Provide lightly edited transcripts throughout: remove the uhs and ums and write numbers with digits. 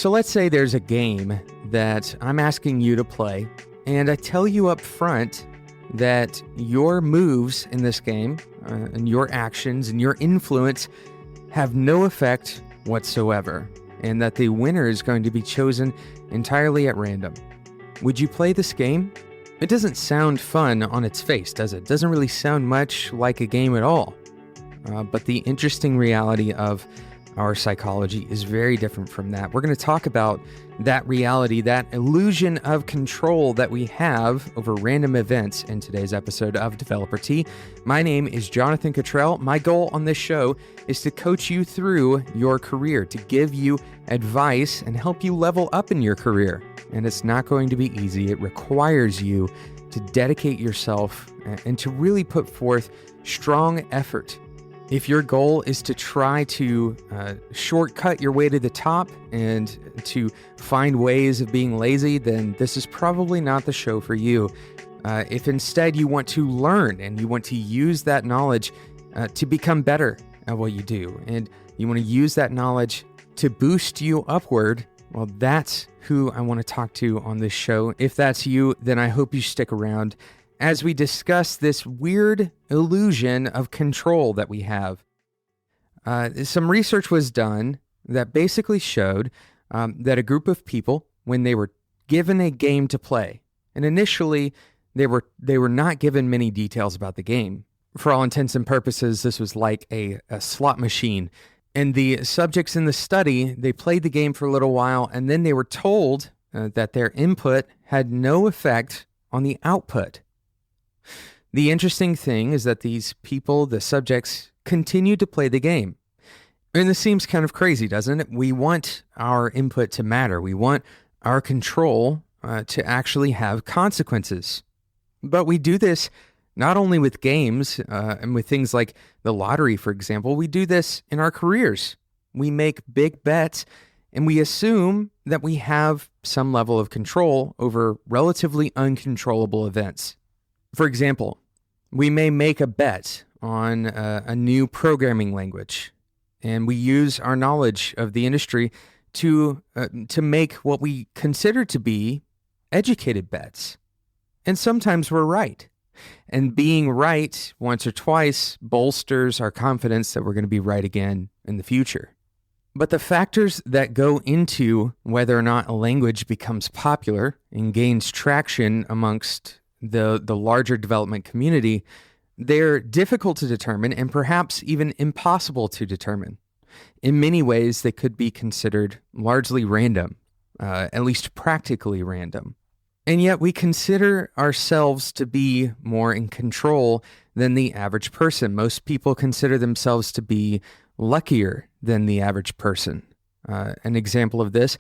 So let's say there's a game that I'm asking you to play, and I tell you up front that your moves in this game and your actions and your influence have no effect whatsoever, and that the winner is going to be chosen entirely at random. Would you play this game? It doesn't sound fun on its face, does it? It doesn't really sound much like a game at all. But the interesting reality of our psychology is very different from that. We're going to talk about that reality, that illusion of control that we have over random events in today's episode of Developer Tea. My name is Jonathan Cottrell. My goal on this show is to coach you through your career, to give you advice and help you level up in your career. And it's not going to be easy. It requires you to dedicate yourself and to really put forth strong effort. If your goal is to try to shortcut your way to the top and to find ways of being lazy, then this is probably not the show for you. If instead you want to learn and you want to use that knowledge to become better at what you do, and you want to use that knowledge to boost you upward, well, that's who I want to talk to on this show. If that's you, then I hope you stick around as we discuss this weird illusion of control that we have. Some research was done that basically showed that a group of people, when they were given a game to play, and initially they were not given many details about the game. For all intents and purposes, this was like a slot machine. And the subjects in the study, they played the game for a little while, and then they were told that their input had no effect on the output. The interesting thing is that these people, the subjects, continued to play the game. And this seems kind of crazy, doesn't it? We want our input to matter. We want our control to actually have consequences. But we do this not only with games and with things like the lottery, for example. We do this in our careers. We make big bets, and we assume that we have some level of control over relatively uncontrollable events. For example, we may make a bet on a new programming language, and we use our knowledge of the industry to make what we consider to be educated bets. And sometimes we're right. And being right once or twice bolsters our confidence that we're going to be right again in the future. But the factors that go into whether or not a language becomes popular and gains traction amongst the larger development community, they're difficult to determine and perhaps even impossible to determine. In many ways, they could be considered largely random, at least practically random. And yet we consider ourselves to be more in control than the average person. Most people consider themselves to be luckier than the average person. An example of this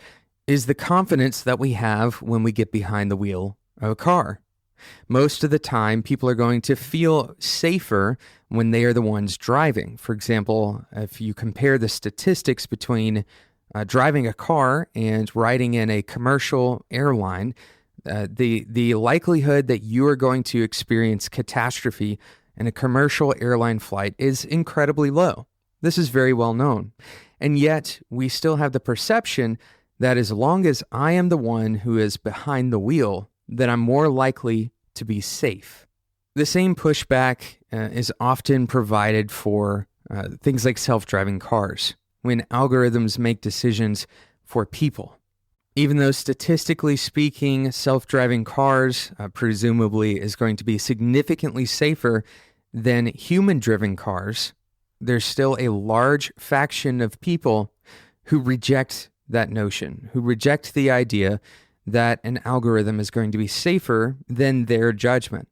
is the confidence that we have when we get behind the wheel of a car. Most of the time, people are going to feel safer when they are the ones driving. For example, if you compare the statistics between driving a car and riding in a commercial airline, the likelihood that you are going to experience catastrophe in a commercial airline flight is incredibly low. This is very well known. And yet, we still have the perception that as long as I am the one who is behind the wheel, that I'm more likely to be safe. The same pushback is often provided for things like self-driving cars, when algorithms make decisions for people. Even though statistically speaking, self-driving cars presumably is going to be significantly safer than human-driven cars, there's still a large faction of people who reject that notion, who reject the idea that an algorithm is going to be safer than their judgment.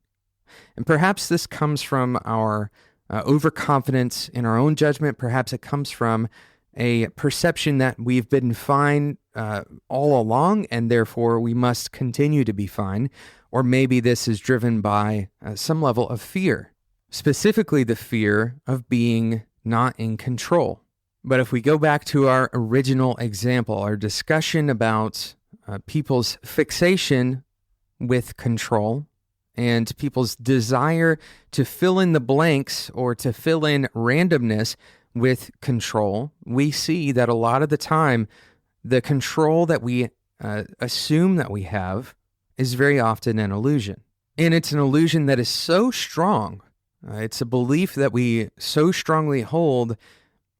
And perhaps this comes from our overconfidence in our own judgment. Perhaps it comes from a perception that we've been fine all along, and therefore we must continue to be fine. Or maybe this is driven by some level of fear, specifically the fear of being not in control. But if we go back to our original example, our discussion about people's fixation with control and people's desire to fill in the blanks or to fill in randomness with control, we see that a lot of the time the control that we assume that we have is very often an illusion. And it's an illusion that is so strong. It's a belief that we so strongly hold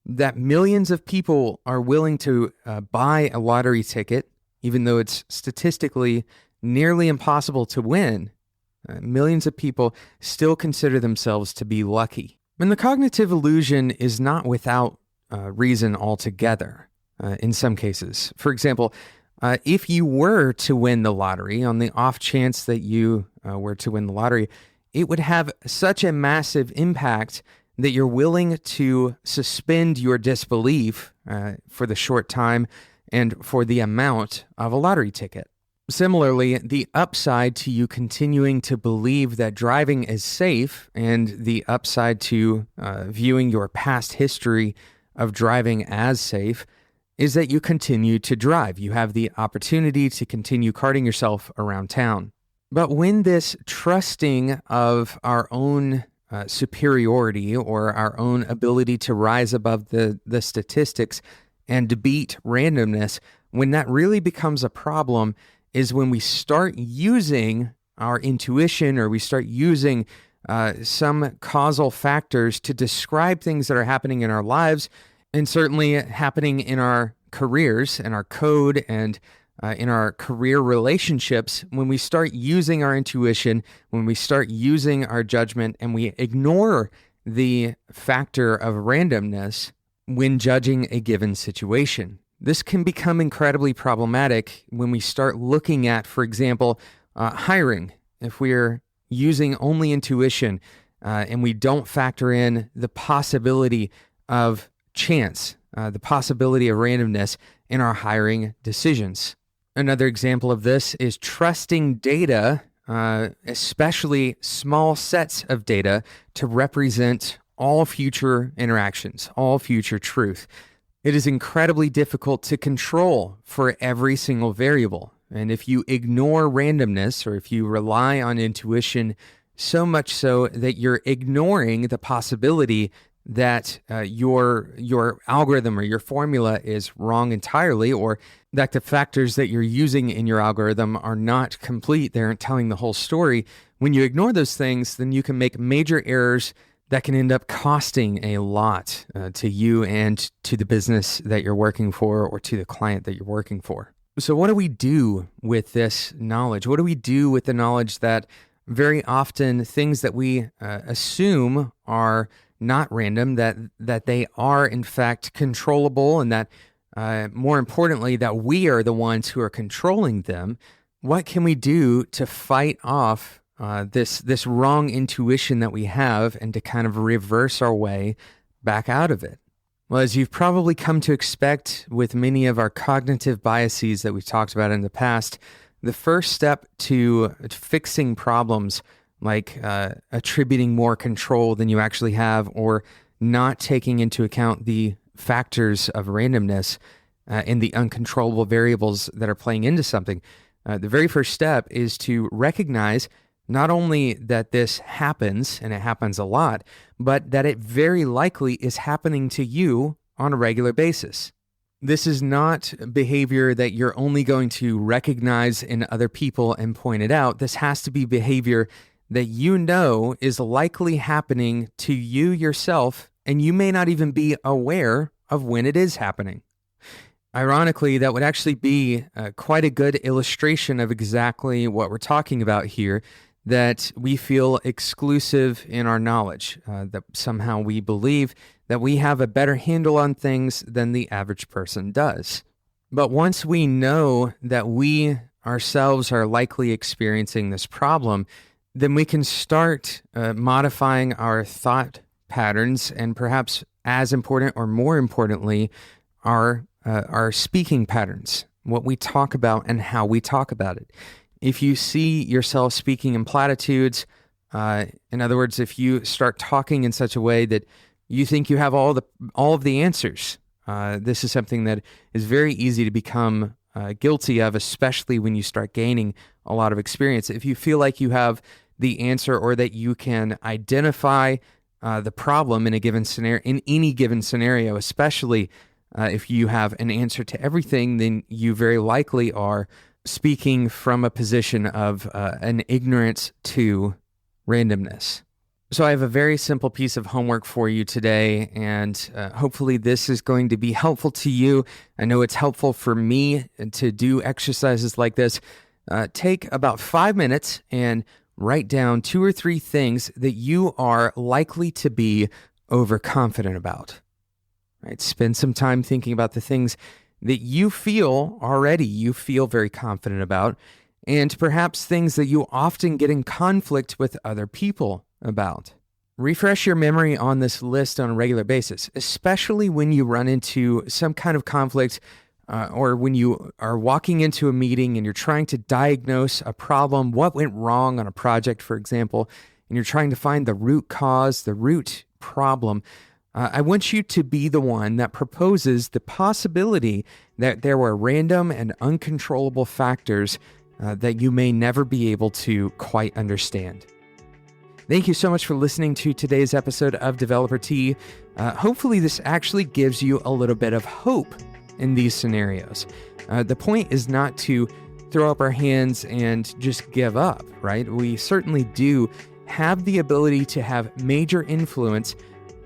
that millions of people are willing to buy a lottery ticket, even though it's statistically nearly impossible to win. Millions of people still consider themselves to be lucky. And the cognitive illusion is not without reason altogether in some cases. For example, if you were to win the lottery, on the off chance that you were to win the lottery, it would have such a massive impact that you're willing to suspend your disbelief for the short time and for the amount of a lottery ticket. Similarly, the upside to you continuing to believe that driving is safe and the upside to viewing your past history of driving as safe is that you continue to drive. You have the opportunity to continue carting yourself around town. But when this trusting of our own superiority or our own ability to rise above the statistics and to beat randomness, when that really becomes a problem is when we start using our intuition or we start using some causal factors to describe things that are happening in our lives and certainly happening in our careers and our code and in our career relationships. When we start using our intuition, when we start using our judgment and we ignore the factor of randomness when judging a given situation. This can become incredibly problematic when we start looking at, for example, hiring. If we're using only intuition and we don't factor in the possibility of chance, the possibility of randomness in our hiring decisions. Another example of this is trusting data, especially small sets of data, to represent all future interactions, all future truth. It is incredibly difficult to control for every single variable. And if you ignore randomness or if you rely on intuition so much so that you're ignoring the possibility that your algorithm or your formula is wrong entirely, or that the factors that you're using in your algorithm are not complete, they aren't telling the whole story. When you ignore those things, then you can make major errors that can end up costing a lot to you and to the business that you're working for or to the client that you're working for. So what do we do with this knowledge? What do we do with the knowledge that very often things that we assume are not random, that they are in fact controllable, and that more importantly, that we are the ones who are controlling them? What can we do to fight off this wrong intuition that we have and to kind of reverse our way back out of it? Well, as you've probably come to expect with many of our cognitive biases that we've talked about in the past, the first step to fixing problems like attributing more control than you actually have, or not taking into account the factors of randomness and the uncontrollable variables that are playing into something, the very first step is to recognize not only that this happens, and it happens a lot, but that it very likely is happening to you on a regular basis. This is not behavior that you're only going to recognize in other people and point it out. This has to be behavior that you know is likely happening to you yourself, and you may not even be aware of when it is happening. Ironically, that would actually be quite a good illustration of exactly what we're talking about here, that we feel exclusive in our knowledge, that somehow we believe that we have a better handle on things than the average person does. But once we know that we ourselves are likely experiencing this problem, then we can start modifying our thought patterns, and perhaps as important or more importantly, our speaking patterns, what we talk about and how we talk about it. If you see yourself speaking in platitudes, in other words, if you start talking in such a way that you think you have all of the answers, this is something that is very easy to become guilty of, especially when you start gaining a lot of experience. If you feel like you have the answer, or that you can identify the problem in a given scenario, in any given scenario, especially If you have an answer to everything, then you very likely are speaking from a position of an ignorance to randomness. So I have a very simple piece of homework for you today, and hopefully this is going to be helpful to you. I know it's helpful for me to do exercises like this. Take about 5 minutes and write down 2 or 3 things that you are likely to be overconfident about. Right? Spend some time thinking about the things that you feel very confident about, and perhaps things that you often get in conflict with other people about. Refresh your memory on this list on a regular basis, especially when you run into some kind of conflict or when you are walking into a meeting and you're trying to diagnose a problem, what went wrong on a project, for example, and you're trying to find the root cause, the root problem. I want you to be the one that proposes the possibility that there were random and uncontrollable factors that you may never be able to quite understand. Thank you so much for listening to today's episode of Developer Tea. Hopefully this actually gives you a little bit of hope in these scenarios. The point is not to throw up our hands and just give up, right? We certainly do have the ability to have major influence,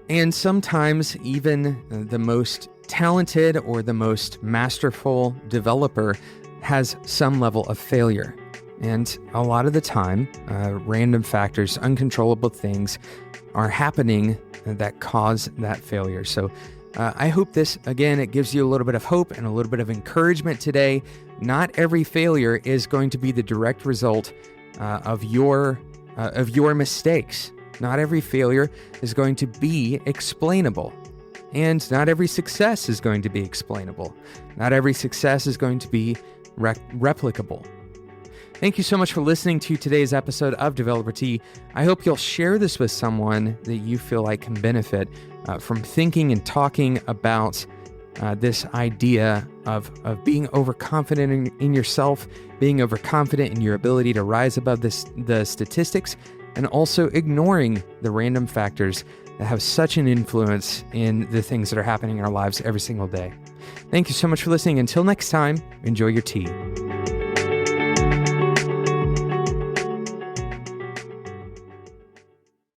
and sometimes even the most talented or the most masterful developer has some level of failure. And a lot of the time, random factors, uncontrollable things are happening that cause that failure. So I hope this, again, it gives you a little bit of hope and a little bit of encouragement today. Not every failure is going to be the direct result of your mistakes. Not every failure is going to be explainable. And not every success is going to be explainable. Not every success is going to be replicable. Thank you so much for listening to today's episode of Developer Tea. I hope you'll share this with someone that you feel like can benefit from thinking and talking about this idea of being overconfident in yourself, being overconfident in your ability to rise above the statistics, and also ignoring the random factors that have such an influence in the things that are happening in our lives every single day. Thank you so much for listening. Until next time, enjoy your tea.